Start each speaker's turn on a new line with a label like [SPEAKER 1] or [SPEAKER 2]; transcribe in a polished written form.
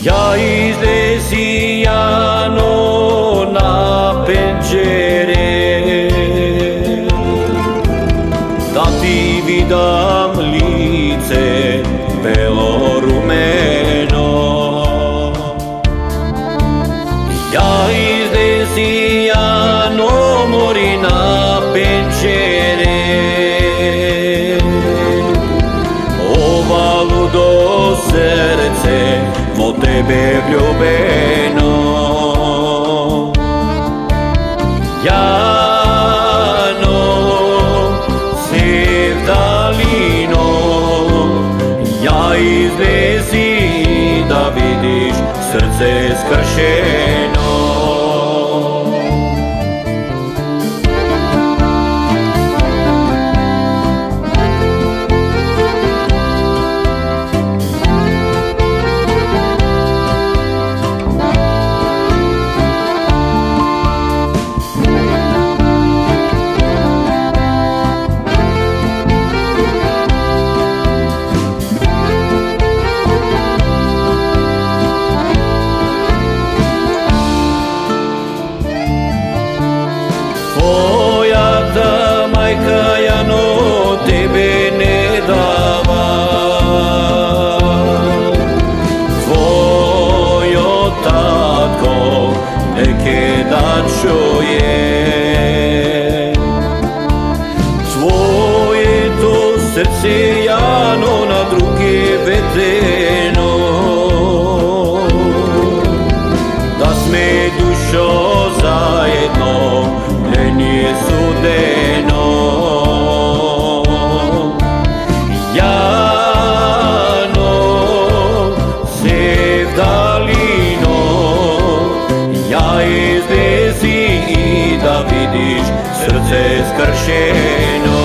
[SPEAKER 1] Ja izlezi Jano na penđere, da ti vidam lice belorumeno. Ja izlezi Jano mori na penđere, ova ludo srce vo tebe vljubeno. Jano, sevdalino, ja izlezi da vidiš srce skršeno. Tvoja ta majka Jano tebe ne dava, tvojo tatko neke da čuje, tvoje to srce Jano na druge vedeno, da sme dušo zajedno nije sudeno. Jano, sevdalino, ja izlezi da vidiš srce skršeno.